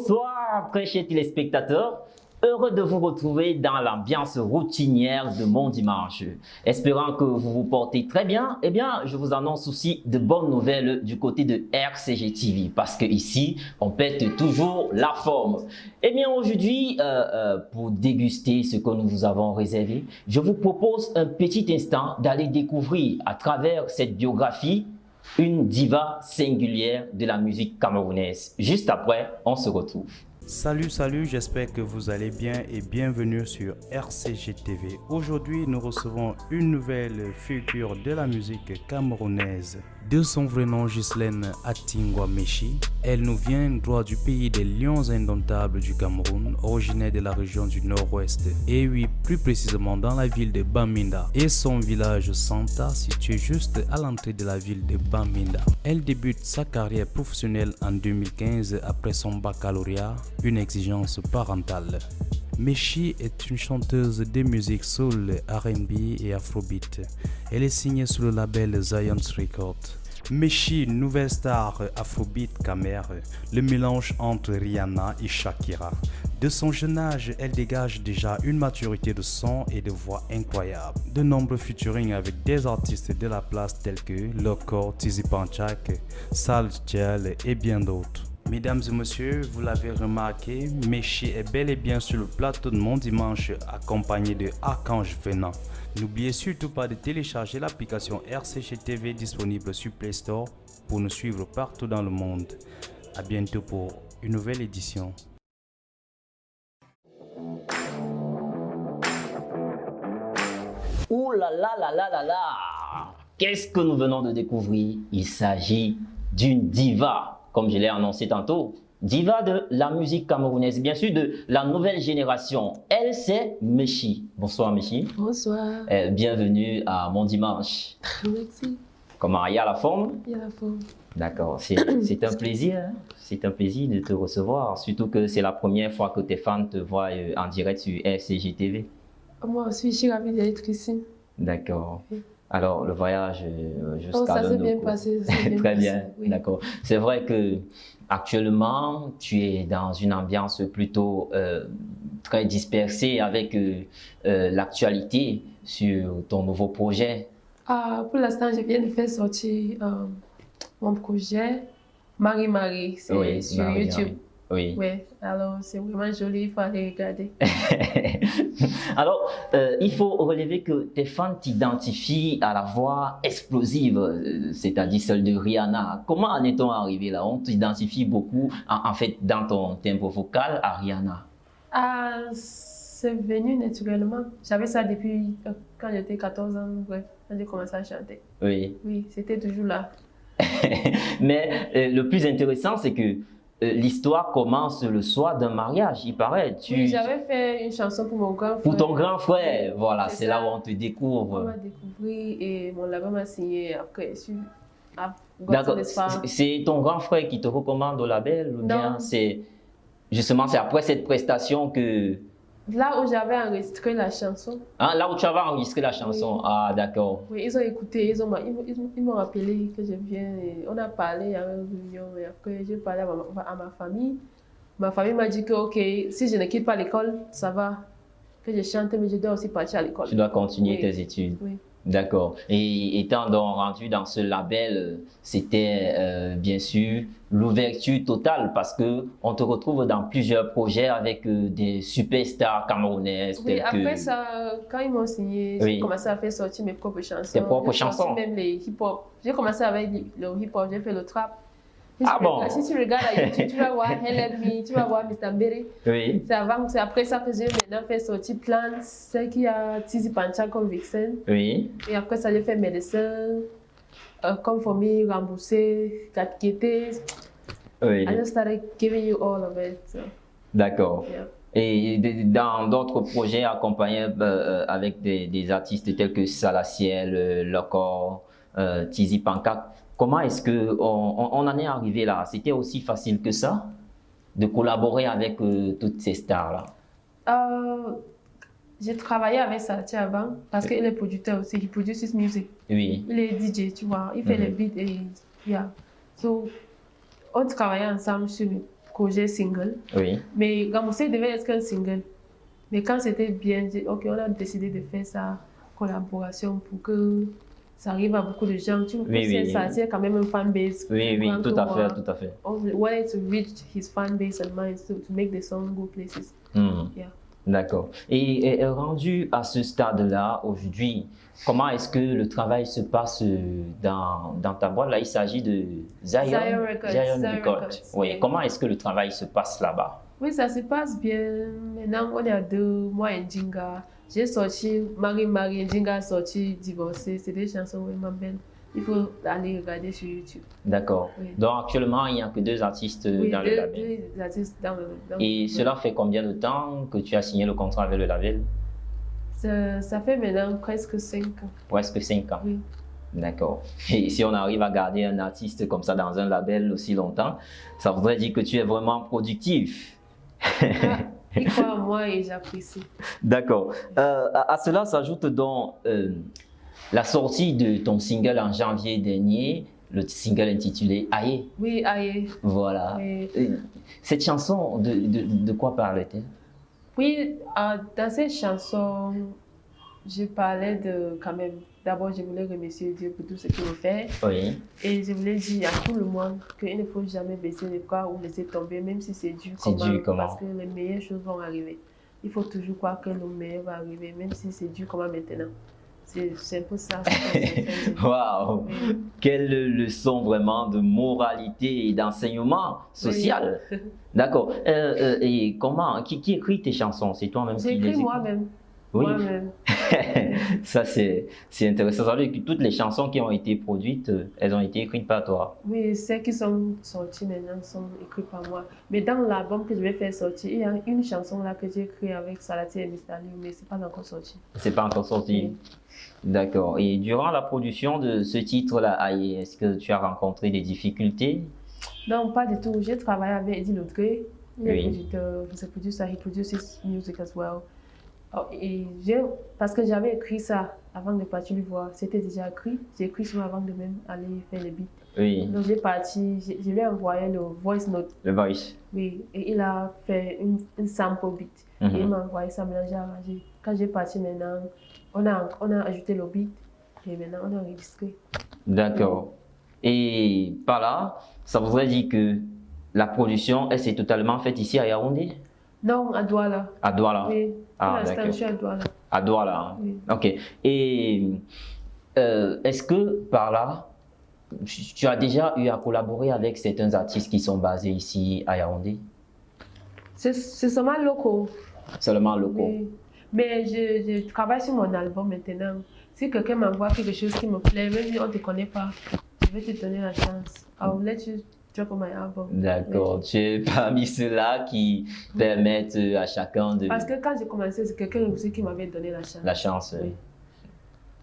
Bonsoir, très chers téléspectateurs. Heureux de vous retrouver dans l'ambiance routinière de mon dimanche. Espérant que vous vous portez très bien, eh bien, je vous annonce aussi de bonnes nouvelles du côté de RCG TV parce que ici, on pète toujours la forme. Eh bien, aujourd'hui, pour déguster ce que nous vous avons réservé, je vous propose un petit instant d'aller découvrir à travers cette biographie une diva singulière de la musique camerounaise. Juste après, on se retrouve. Salut, j'espère que vous allez bien et bienvenue sur RCG TV. Aujourd'hui, nous recevons une nouvelle figure de la musique camerounaise. De son vrai nom, Ghislaine Atingwa Meshi, elle nous vient droit du pays des lions indomptables du Cameroun, originaire de la région du Nord-Ouest, et oui, plus précisément dans la ville de Bamenda et son village Santa situé juste à l'entrée de la ville de Bamenda. Elle débute sa carrière professionnelle en 2015 après son baccalauréat, une exigence parentale. Meshi est une chanteuse de musique soul, R&B et afrobeat. Elle est signée sous le label Zion's Records. Meshi, nouvelle star afrobeat camer, le mélange entre Rihanna et Shakira. De son jeune âge, elle dégage déjà une maturité de son et de voix incroyable. De nombreux featuring avec des artistes de la place tels que Loco, Tizi Panchak, Sal Gel et bien d'autres. Mesdames et messieurs, vous l'avez remarqué, Meshi est bel et bien sur le plateau de Mon Dimanche accompagné de Archange Venant. N'oubliez surtout pas de télécharger l'application RCG TV disponible sur Play Store pour nous suivre partout dans le monde. A bientôt pour une nouvelle édition. Ouh là là là là là là! Qu'est-ce que nous venons de découvrir? Il s'agit d'une diva, comme je l'ai annoncé tantôt. Diva de la musique camerounaise, bien sûr de la nouvelle génération. Elle, c'est Meshi. Bonsoir Meshi. Bonsoir. Bienvenue à Mon Dimanche. Merci. Comment, il y a la forme? Il y a la forme. D'accord, c'est un plaisir. Hein? C'est un plaisir de te recevoir, surtout que c'est la première fois que tes fans te voient en direct sur RCG TV. Moi aussi, je suis ravie d'être ici. D'accord. Alors, le voyage jusqu'à ça s'est bien passé. Très bien, oui. d'accord. C'est vrai que actuellement, tu es dans une ambiance plutôt très dispersée avec l'actualité sur ton nouveau projet. Pour l'instant, je viens de faire sortir mon projet Marie, c'est sur YouTube. Oui. Ouais, alors c'est vraiment joli, il faut aller regarder. Alors, il faut relever que tes fans t'identifient à la voix explosive, c'est-à-dire celle de Rihanna. Comment en est-on arrivé là? On t'identifie beaucoup, en fait, dans ton tempo vocal à Rihanna. C'est venu naturellement. J'avais ça depuis quand j'étais 14 ans, bref, quand j'ai commencé à chanter. Oui. Oui, c'était toujours là. Mais le plus intéressant, c'est que l'histoire commence le soir d'un mariage, il paraît. Oui, j'avais fait une chanson pour mon grand frère. Pour ton grand frère, voilà, c'est là où on te découvre. On m'a découvert et mon label m'a signé après. D'accord, c'est ton grand frère qui te recommande au label ou bien c'est justement c'est après cette prestation que... Là où j'avais enregistré la chanson. Ah, là où tu avais enregistré la chanson, oui. Ah d'accord. Oui, ils ont écouté, ils m'ont rappelé que je viens, et on a parlé, il y avait une réunion et après j'ai parlé à ma famille. Ma famille m'a dit que ok, si je ne quitte pas l'école, ça va, que je chante, mais je dois aussi partir à l'école. Tu dois continuer tes études. Oui. D'accord. Et étant donc rendu dans ce label, c'était bien sûr l'ouverture totale parce que on te retrouve dans plusieurs projets avec des superstars camerounaises. Oui, après ça, quand ils m'ont signé, j'ai commencé à faire sortir mes propres chansons. Tes propres chansons? Même les hip-hop. J'ai commencé avec le hip-hop, j'ai fait le trap. Si tu regardes à YouTube, tu vas voir LME, tu vas voir Mr. Mbere. Oui. C'est après ça que j'ai maintenant fait sortir Plants, celle qui a Tizi Panchak comme Vixen. Oui. Et après ça, j'ai fait Médecin, Come For Me, Remboursé, Katkété. Oui. I just started giving you all of it. So. D'accord. Yeah. Et dans d'autres projets accompagnés avec des artistes tels que Salaciel, Loco, Tizi Panchak. Comment est-ce qu'on en est arrivé là? C'était aussi facile que ça de collaborer avec toutes ces stars-là? J'ai travaillé avec Salati avant parce qu'il est producteur aussi, il produit his music. Oui. Il est DJ, tu vois, il fait les beats et yeah. So, on travaillait ensemble sur mes projet single. Oui. Mais Gamoussé devait être qu'un single. Mais quand c'était bien, ok, on a décidé de faire ça collaboration pour que ça arrive à beaucoup de gens. Tu sais, ça tient quand même une fanbase. Oui, tout à fait, tout à fait. We wanted to reach his fan base and mine to make the song go places. Yeah. D'accord. Et rendu à ce stade-là, aujourd'hui, comment est-ce que le travail se passe dans ta boîte? Là, il s'agit de Zion Records. Oui. Comment est-ce que le travail se passe là-bas? Oui, ça se passe bien. Maintenant, on est à 2 mois en Jinga. J'ai sorti Marie, Jinga a sorti Divorcé. C'est des chansons vraiment belles. Il faut aller regarder sur YouTube. D'accord. Oui. Donc actuellement, il n'y a que 2 artistes dans le label. Deux artistes dans Et cela fait combien de temps que tu as signé le contrat avec le label? Ça fait maintenant presque 5 ans. Presque 5 ans? Oui. D'accord. Et si on arrive à garder un artiste comme ça dans un label aussi longtemps, ça voudrait dire que tu es vraiment productif. Il croit en moi et j'apprécie. D'accord. À cela s'ajoute donc la sortie de ton single en janvier dernier, le single intitulé Aye. Oui, Aye. Voilà. Oui. Cette chanson, de quoi parle-t-elle? Oui, dans cette chanson, je parlais de quand même. D'abord, je voulais remercier Dieu pour tout ce qu'il me fait. Oui. Et je voulais dire à tout le monde qu'il ne faut jamais baisser les bras ou laisser tomber, même si c'est dur. Parce que les meilleures choses vont arriver. Il faut toujours croire que le meilleur va arriver, même si c'est dur comme maintenant. C'est un peu ça. Waouh! Oui. Quelle leçon vraiment de moralité et d'enseignement social. Oui. D'accord. Et comment, qui écrit tes chansons? C'est toi-même qui les écris? J'ai écrit moi-même. Oui. Ça, c'est intéressant. Ça veut dire que toutes les chansons qui ont été produites, elles ont été écrites par toi? Oui, celles qui sont sorties maintenant sont écrites par moi. Mais dans l'album que je vais faire sortir, il y a une chanson là que j'ai écrite avec Salati et Mr. Liu, mais ce n'est pas encore sorti. C'est pas encore sorti? Oui. D'accord. Et durant la production de ce titre-là, Aye, est-ce que tu as rencontré des difficultés? Non, pas du tout. J'ai travaillé avec Eddie Lodré, il est producteur, he's a producer, he produces music as well. Et parce que j'avais écrit ça avant de partir le voir, c'était déjà écrit. J'ai écrit ça avant de même aller faire le beat. Oui. Donc j'ai parti, je lui ai envoyé le voice note. Le voice. Oui, et il a fait une sample beat. Et il m'a envoyé ça, maintenant j'ai arrangé. Quand j'ai parti maintenant, on a ajouté le beat et maintenant on a enregistré. D'accord. Et par là, ça voudrait dire que la production, elle s'est totalement faite ici à Yaoundé? Non, à Douala. À Douala? Oui. Ah, d'accord. Je suis à Douala. À Douala. Oui. Ok. Et est-ce que par là, tu as déjà eu à collaborer avec certains artistes qui sont basés ici à Yaoundé? C'est seulement locaux. Seulement locaux. Oui. Mais je travaille sur mon album maintenant. Si quelqu'un m'envoie quelque chose qui me plaît, même si on ne te connaît pas, je vais te donner la chance. I will let you drop on my album. D'accord. Tu es parmi ceux-là qui permettent à chacun de... Parce que quand j'ai commencé, c'est quelqu'un aussi qui m'avait donné la chance. La chance. Oui.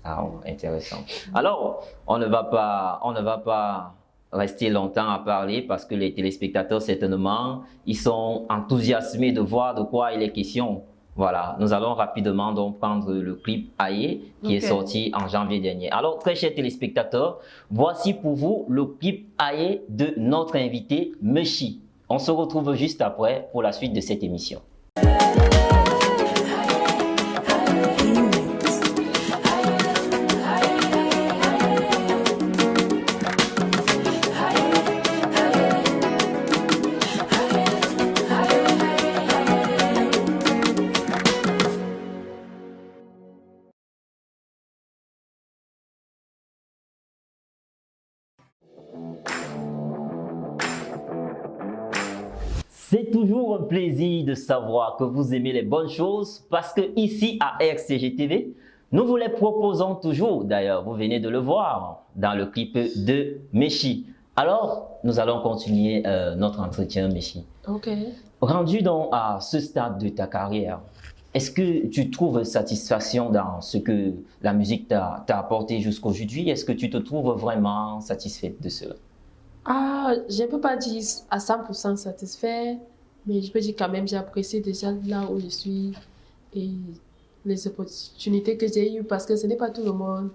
Ah, intéressant. Alors, on ne va pas rester longtemps à parler parce que les téléspectateurs, certainement, ils sont enthousiasmés de voir de quoi il est question. Voilà, nous allons rapidement donc prendre le clip Aye qui est sorti en janvier dernier. Alors, très chers téléspectateurs, voici pour vous le clip Aye de notre invité Meshi. On se retrouve juste après pour la suite de cette émission. C'est toujours un plaisir de savoir que vous aimez les bonnes choses parce que ici à RCG TV, nous vous les proposons toujours. D'ailleurs, vous venez de le voir dans le clip de Meshi. Alors, nous allons continuer notre entretien, Meshi. Ok. Rendu donc à ce stade de ta carrière, est-ce que tu trouves satisfaction dans ce que la musique t'a apporté jusqu'aujourd'hui? Est-ce que tu te trouves vraiment satisfaite de cela? Ah, je ne peux pas dire à 100% satisfait, mais je peux dire quand même j'ai apprécié déjà là où je suis et les opportunités que j'ai eues parce que ce n'est pas tout le monde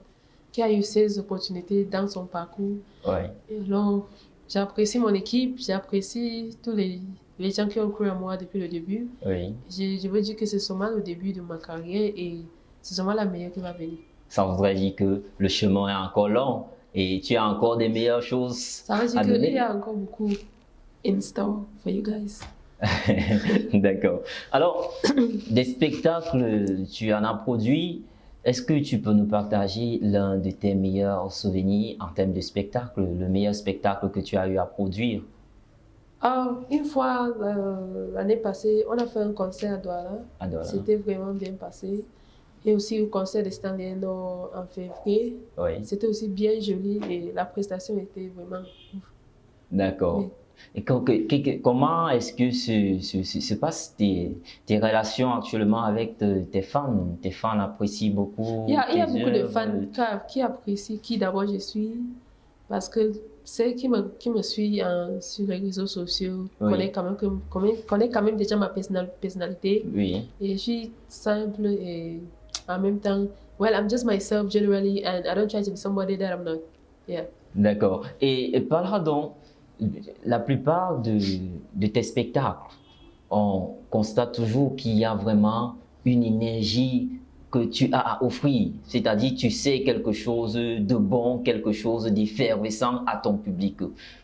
qui a eu ces opportunités dans son parcours. Ouais. Et alors, j'apprécie mon équipe, j'apprécie tous les les gens qui ont cru en moi depuis le début. Oui. Je veux dire que c'est seulement le début de ma carrière et c'est seulement la meilleure qui va venir. Ça voudrait dire que le chemin est encore long et tu as encore des meilleures choses Ça veut dire à qu'il donner. y a encore beaucoup in store for you guys. D'accord. Alors, des spectacles, tu en as produit. Est-ce que tu peux nous partager l'un de tes meilleurs souvenirs en termes de spectacle, le meilleur spectacle que tu as eu à produire? Une fois, l'année passée, on a fait un concert à Douala. À Douala. C'était vraiment bien passé. Et aussi le concert de Stanley Eno en février. Oui. C'était aussi bien joli et la prestation était vraiment ouf. D'accord. Oui. Et comment est-ce que se passent tes relations actuellement avec tes fans? Tes fans apprécient beaucoup Il y a tes beaucoup de œuvres? fans qui apprécient qui d'abord je suis. Parce que ceux qui me suivent sur les réseaux sociaux Oui. connaissent quand même déjà ma personnalité. Oui. Et je suis simple et en même temps, well, I'm just myself generally and I don't try to be somebody that I'm not. Yeah. D'accord. Et parlera donc, la plupart de tes spectacles, on constate toujours qu'il y a vraiment une énergie que tu as à offrir. C'est-à-dire, tu sais quelque chose de bon, quelque chose d'effervescent à ton public.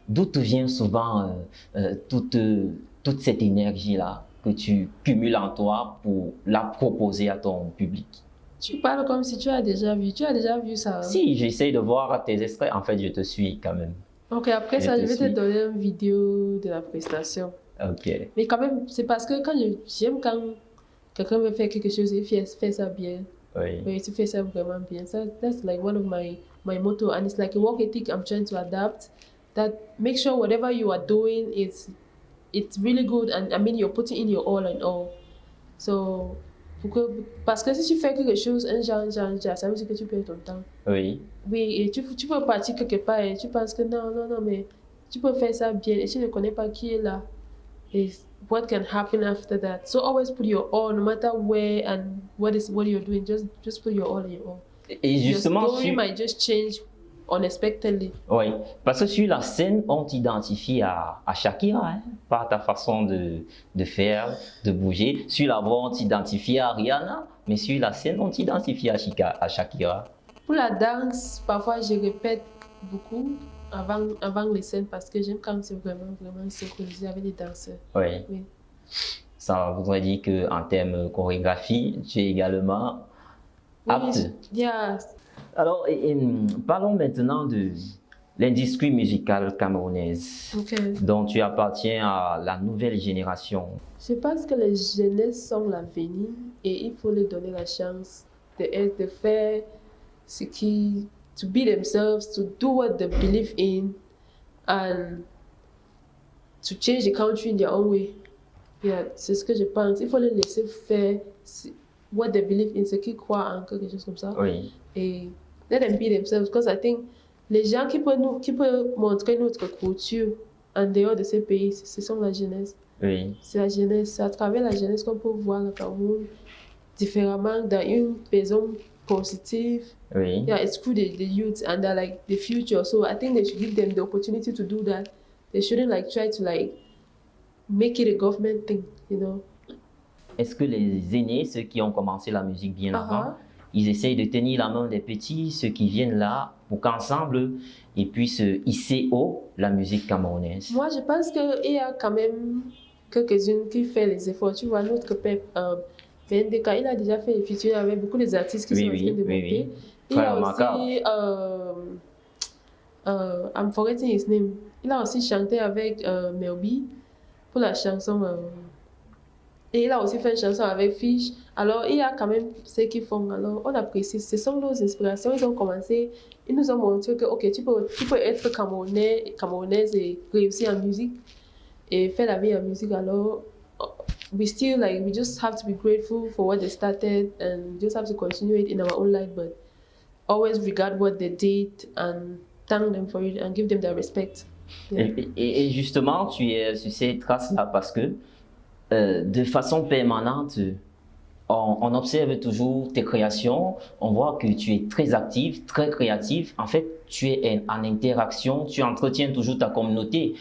D'où te vient souvent toute cette énergie-là que tu cumules en toi pour la proposer à ton public? Tu parles comme si tu as déjà vu ça. Hein? Si, j'essaie de voir tes extraits. En fait, je te suis quand même. Ok, après ça, je vais te suis. donner une vidéo de la prestation. Ok. Mais quand même, c'est parce que j'aime quand quelqu'un me fait quelque chose et fait ça bien. Oui. Mais tu fais ça vraiment bien. So that's like one of my motto, and it's like a work ethic I'm trying to adapt. That make sure whatever you are doing it's really good, and I mean you're putting in your all and all. So parce que si tu fais quelque chose un genre, ça veut dire que tu perds ton temps. Oui. Oui, et tu peux partir quelque part et tu penses que non, mais tu peux faire ça bien et tu ne connais pas qui est là. Et what can happen after that? So always put your all, no matter where and what you're doing, just put your all in your all. Et justement, your story might just change unexpectedly. Oui, parce que sur la scène, on t'identifie à Shakira, hein, par ta façon de faire, de bouger. Sur la voix, on t'identifie à Rihanna, mais sur la scène, on t'identifie à Shakira. Pour la danse, parfois je répète beaucoup avant les scènes parce que j'aime quand c'est vraiment synchronisé avec les danseurs. Oui. Oui. Ça voudrait dire qu'en termes chorégraphie, tu es également apte. Yeah. Alors, parlons maintenant de l'industrie musicale camerounaise, Okay. dont tu appartiens à la nouvelle génération. Je pense que les jeunesses sont l'avenir et il faut leur donner la chance de faire ce qui, to be themselves, to do what they believe in, and to change the country in their own way. Yeah, c'est ce que je pense. Il faut les laisser faire what they believe in, ce qu'ils croient en quelque chose comme ça. Oui. Et let them be themselves, because I think les gens qui peuvent montrer notre culture en dehors de ces pays, ce sont la jeunesse. Oui. C'est la jeunesse, c'est à travers la jeunesse qu'on peut voir le Cameroun différemment dans une maison positive. Oui. Yeah, it's through the youth and they're like the future. So I think they should give them the opportunity to do that. They shouldn't like try to like make it a government thing, you know. Est-ce que les aînés, ceux qui ont commencé la musique bien avant, ils essayent de tenir la main des petits, ceux qui viennent là, pour qu'ensemble, ils puissent hisser haut la musique camerounaise? Moi, je pense qu'il y a quand même quelques-unes qui font les efforts. Tu vois, notre père, VNDK, il a déjà fait les featuring avec beaucoup des artistes qui sont en train de monter. Il y a aussi, I'm forgetting his name, il a aussi chanté avec Melby pour la chanson. Et il a aussi fait une chanson avec Fish. Alors, il y a quand même ceux qui font. Alors, on apprécie. Ce sont nos inspirations. Ils ont commencé. Ils nous ont montré que, ok, tu peux être camerounaise et réussir en musique et faire la vie en musique. Alors, we just have to be grateful for what they started and just have to continue it in our own life. But always regard what they did and thank them for it and give them their respect. Yeah. Et justement, tu es sur ces traces-là parce que de façon permanente, on observe toujours tes créations, on voit que tu es très actif, très créatif. En fait, tu es en interaction, tu entretiens toujours ta communauté,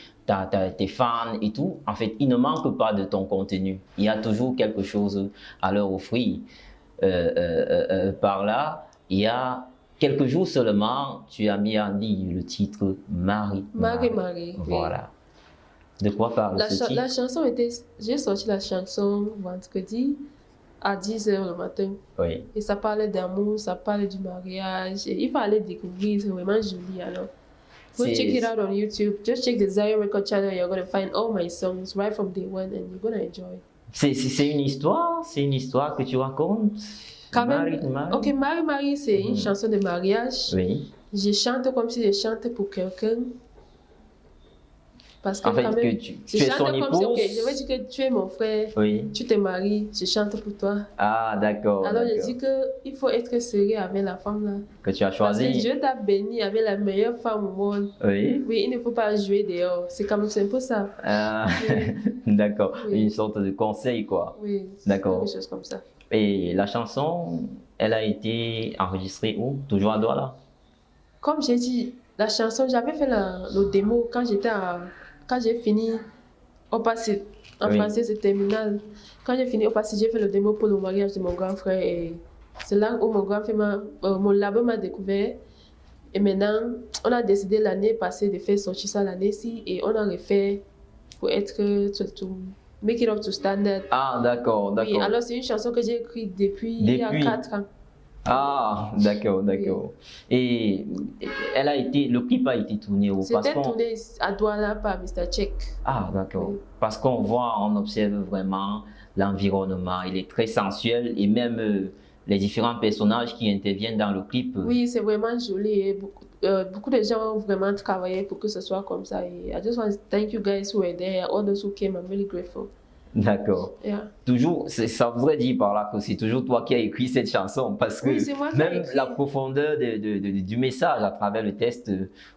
tes fans et tout. En fait, il ne manque pas de ton contenu. Il y a toujours quelque chose à leur offrir. Par là, il y a quelques jours seulement, tu as mis en ligne le titre Marie. Marie. Voilà. De quoi parle ce titre? La chanson était... J'ai sorti la chanson vendredi à 10h le matin. Oui. Et ça parlait d'amour, ça parlait du mariage. Et il fallait découvrir, c'est vraiment joli alors. Go check it out on YouTube. Just check the Zion Record channel. You're going to find all my songs right from day one and you're going to enjoy. C'est une histoire que tu racontes. Quand même, Marie. ok, Marie, c'est une chanson de mariage. Oui. Je chante comme si je chantais pour quelqu'un. Parce que En fait, quand même, que tu es son épouse. ok, je veux dire que tu es mon frère, Oui. tu te maries, je chante pour toi. Ah, d'accord. Alors je dis qu'il faut être sérieux avec la femme là. Que tu as Parce choisi. que Dieu t'a béni avec la meilleure femme au monde. Oui. Oui, il ne faut pas jouer dehors. C'est comme c'est un peu ça. Ah, Oui. d'accord. Oui. Une sorte de conseil, quoi. Oui, D'accord. quelque chose comme ça. Et la chanson, elle a été enregistrée où? Toujours à Douala? Comme j'ai dit, la chanson, j'avais fait le démo quand j'ai fini au passé. En Oui. français, c'est terminal. Quand j'ai fini au passé, j'ai fait le démo pour le mariage de mon grand frère. Et c'est là où mon grand frère mon label m'a découvert. Et maintenant, on a décidé l'année passée de faire sortir ça l'année-ci. Et on a refait pour être to make it up to standard. Ah, d'accord, Oui, d'accord. alors c'est une chanson que j'ai écrite depuis il y a 4 ans. Ah, d'accord, d'accord. Et le clip a été tourné où? C'était tourné à Douala par Mr. Check. Ah, d'accord. Oui. Parce on observe vraiment l'environnement. Il est très sensuel et même les différents personnages qui interviennent dans le clip. Oui, c'est vraiment joli et beaucoup de gens ont vraiment travaillé pour que ce soit comme ça. Et I just want to thank you guys who were there, all those who came. I'm really grateful. D'accord. Yeah. Toujours, ça voudrait dire par là que c'est toujours toi qui as écrit cette chanson parce que Oui, c'est moi qui ai même écrit. la profondeur du message à travers le texte,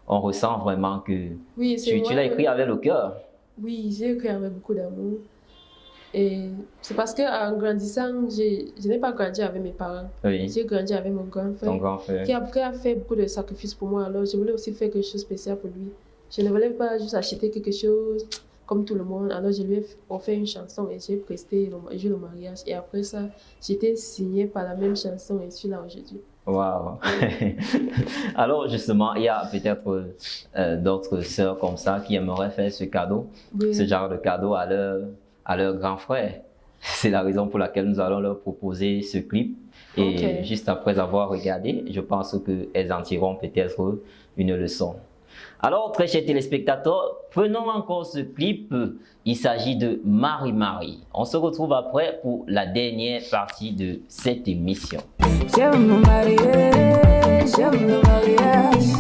on ressent vraiment que Oui, c'est tu l'as écrit avec le cœur. Oui, j'ai écrit avec beaucoup d'amour. Et c'est parce qu'en grandissant, je n'ai pas grandi avec mes parents. Oui, J'ai grandi avec mon grand ton frère grand frère. qui a fait beaucoup de sacrifices pour moi. Alors, je voulais aussi faire quelque chose de spécial pour lui. Je ne voulais pas juste acheter quelque chose comme tout le monde. Alors, je lui ai offert une chanson et j'ai presté le mariage. Et après ça, j'étais signée par la même chanson et je suis là aujourd'hui. Waouh! Alors, justement, il y a peut-être d'autres sœurs comme ça qui aimeraient faire ce cadeau, Oui. ce genre de cadeau à leur grand frère. C'est la raison pour laquelle nous allons leur proposer ce clip. Et Ok. juste après avoir regardé, je pense qu'elles en tireront peut-être une leçon. Alors, très chers téléspectateurs, prenons encore ce clip. Il s'agit de Marie. On se retrouve après pour la dernière partie de cette émission. J'aime me marier, j'aime le mariage.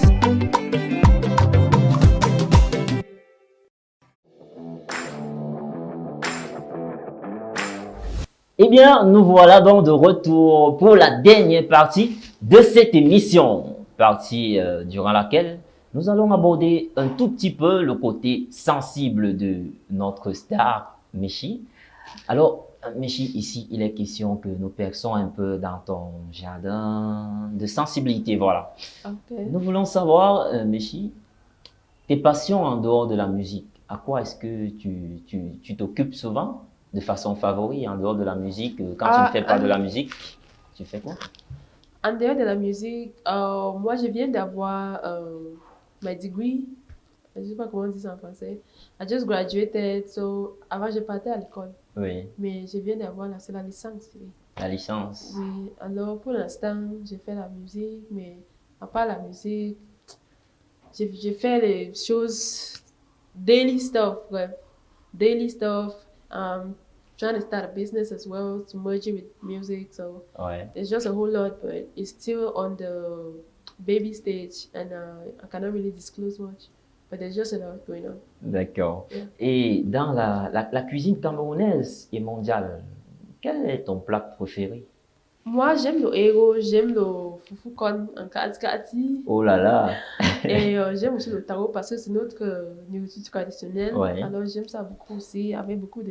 Eh bien, nous voilà donc de retour pour la dernière partie de cette émission. Partie durant laquelle nous allons aborder un tout petit peu le côté sensible de notre star, Méchi. Alors, Méchi, ici, il est question que nous perçons un peu dans ton jardin de sensibilité, voilà. Ok. Nous voulons savoir, Méchi, tes passions en dehors de la musique. À quoi est-ce que tu t'occupes souvent de façon favorite en dehors de la musique? Quand tu ne fais pas de la musique, tu fais quoi? En dehors de la musique, moi je viens d'avoir my degree. Je ne sais pas comment on dit ça en français. I just graduated, so avant je partais à l'école. Oui, Mais je viens d'avoir c'est la licence. Oui. la licence. Oui, alors pour l'instant, je fais la musique, mais à part la musique, je fais les choses, daily stuff, ouais. Daily stuff. Trying to start a business as well to merge it with music, so Ouais, it's just a whole lot, but it's still on the baby stage, and I cannot really disclose much. But there's just a lot going on. d'accord. Yeah. Et dans la cuisine camerounaise et mondiale, quel est ton plat préféré? Moi, j'aime le héros, j'aime le foufou con en kati. Oh là là! Et j'aime aussi le taro parce que c'est notre nourriture traditionnelle. Ouais. Alors j'aime ça beaucoup aussi, avec beaucoup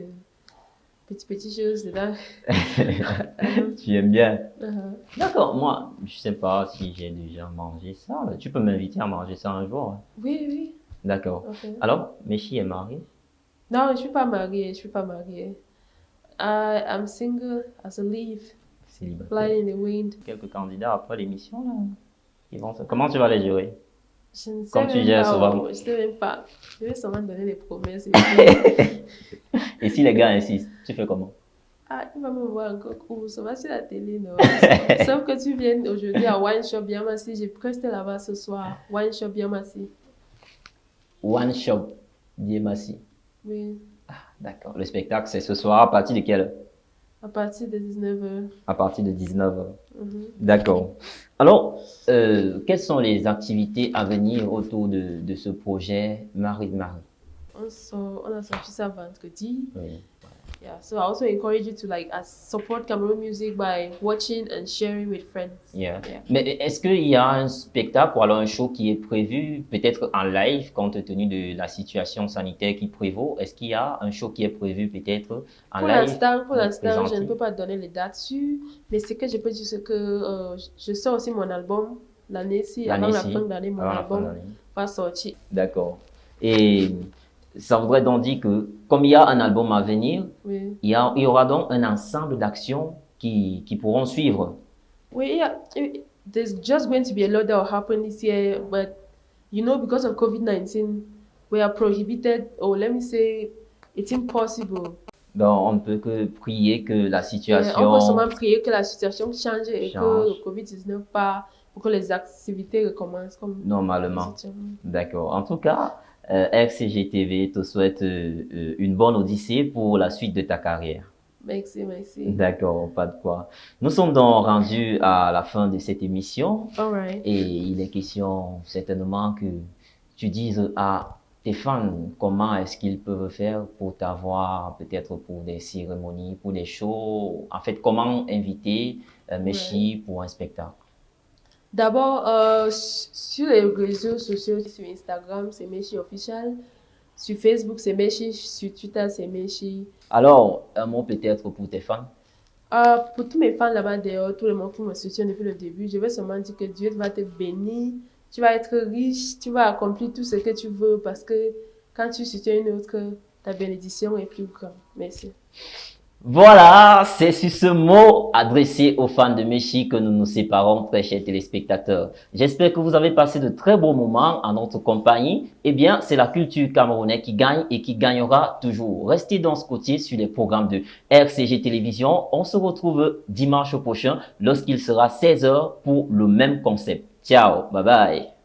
petites choses dedans. Tu aimes bien. Uh-huh. D'accord, moi, je sais pas si j'ai déjà mangé ça. Tu peux m'inviter à manger ça un jour. Oui, oui. D'accord. Ok. Alors, Meshi est marié? Non, je suis pas mariée, je suis pas mariée. I'm single as a leaf, Célibataire. flying in the wind. Quelques candidats après l'émission, là. Comment tu vas les gérer? Je ne sais Comme tu même gères pas, souvent. je sais même pas. Je vais seulement donner des promesses. Et puis, Et si les gars insistent, tu fais comment? il va me voir encore où? Ça va sur la télé, non? Sauf que tu viens aujourd'hui à Wine Shop Biamassi. J'ai presque là-bas ce soir. Wine Shop Biamassi. One Shop Diemasi. Oui, D'accord. Le spectacle, c'est ce soir à partir de quelle heure? à partir de 19h. À partir de 19h. D'accord. Alors, quelles sont les activités à venir autour de ce projet Marie de Marie? On a sorti ça vendredi. Oui. Yeah, so I also encourage you to support Cameroon music by watching and sharing with friends. Yeah. Yeah. Mais est-ce qu'il y a un spectacle ou alors un show qui est prévu, peut-être en live, compte tenu de la situation sanitaire qui prévaut? Est-ce qu'il y a un show qui est prévu peut-être en Pour live? l'instant, je ne présenté? peux pas donner les dates sûres, mais ce que je peux dire, c'est que je sors aussi mon album l'année-ci, avant la fin de l'année, mon Avant la fin de album l'année. va sortir. D'accord. Et ça voudrait donc dire que, comme il y a un album à venir, Oui, il y aura donc un ensemble d'actions qui pourront suivre. oui, yeah. There's just going to be a lot that will happen this year, but because of COVID-19, we are prohibited, or let me say, it's impossible. Donc, on ne peut que prier que la On situation peut seulement prier que la situation change et que Change. le COVID-19 part pour que les activités recommencent comme normalement. habituellement. D'accord. En tout cas, RCG TV te souhaite une bonne odyssée pour la suite de ta carrière. Merci, merci. D'accord, pas de quoi. Nous sommes donc rendus à la fin de cette émission All right. et il est question certainement que tu dises à tes fans comment est-ce qu'ils peuvent faire pour t'avoir, peut-être pour des cérémonies, pour des shows. En fait, comment inviter Meshi pour un spectacle? D'abord, sur les réseaux sociaux, sur Instagram, c'est Meshi Official. Sur Facebook, c'est Meshi. Sur Twitter, c'est Meshi. Alors, un mot peut-être pour tes fans? Pour tous mes fans là-bas dehors, tous les gens qui me soutiennent depuis le début, je vais seulement dire que Dieu va te bénir. Tu vas être riche, tu vas accomplir tout ce que tu veux parce que quand tu soutiens une autre, ta bénédiction est plus grande. Merci. Voilà, c'est sur ce mot adressé aux fans de Meshi que nous nous séparons, très chers téléspectateurs. J'espère que vous avez passé de très beaux moments en notre compagnie. Eh bien, c'est la culture camerounaise qui gagne et qui gagnera toujours. Restez dans ce côté sur les programmes de RCG Télévision. On se retrouve dimanche prochain lorsqu'il sera 16h pour le même concept. Ciao, bye bye.